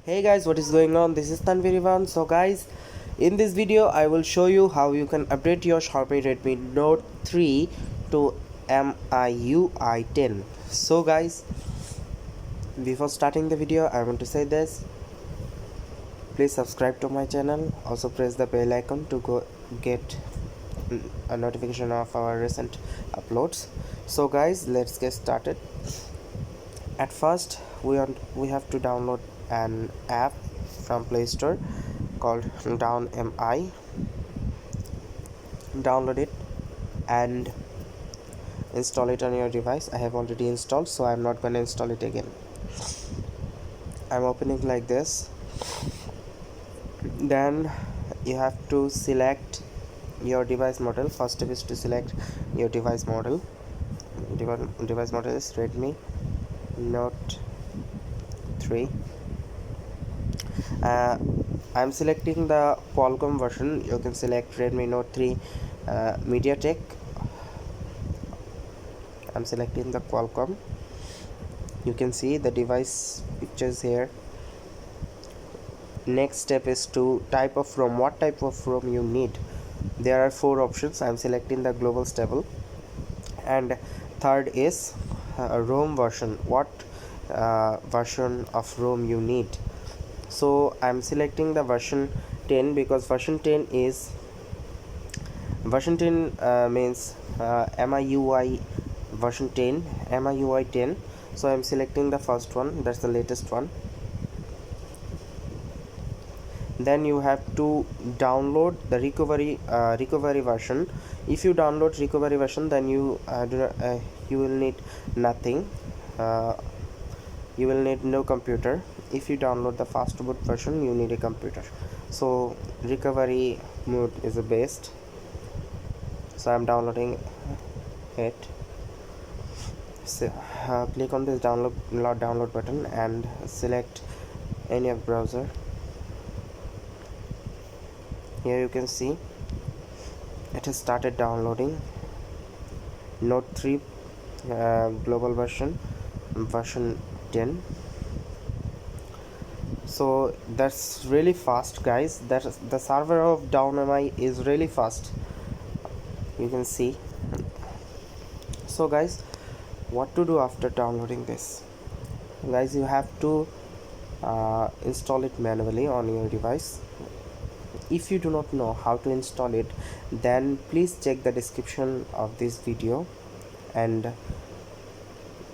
Hey guys, what is going on? This is Tanvirivan. So guys, in this video I will show you how you can update your Xiaomi Redmi Note 3 to MIUI 10. So guys, before starting the video I want to say this: please subscribe to my channel, also press the bell icon to get a notification of our recent uploads. So guys, let's get started. At first we have to download an app from Play Store called Mi. Download it and install it on your device. I have already installed, so I'm not going to install it again. I'm opening like this. Then you have to select your device model. First step is to select your device model. Device model is Redmi Note 3. I'm selecting the Qualcomm version. You can select Redmi Note 3 MediaTek. I'm selecting the Qualcomm. You can see the device pictures here. Next step is to type of ROM. What type of ROM you need? There are 4 options. I'm selecting the global stable. And third is ROM version. What version of ROM you need? So I'm selecting the version 10 because version 10 means MIUI version 10, MIUI 10. So I'm selecting the first one, that's the latest one. Then you have to download the recovery version. If you download recovery version, then you will need nothing. You will need no computer. If you download the fast boot version, you need a computer. So recovery mode is the best. So I'm downloading it. So click on this download button and select any of browser. Here you can see it has started downloading Note 3 global version 10. So that's really fast, guys. That the server of DownMI is really fast, you can see. So guys, what to do after downloading this? Guys, you have to install it manually on your device. If you do not know how to install it, then please check the description of this video, and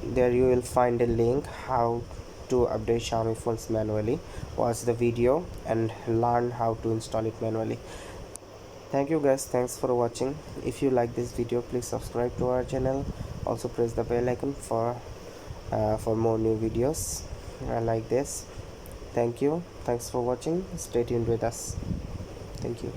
there you will find a link how to update Xiaomi phones manually. Watch the video and learn how to install it manually. Thank you guys, thanks for watching. If you like this video, please subscribe to our channel, also press the bell icon for more new videos like this. Thank you, thanks for watching, stay tuned with us. Thank you.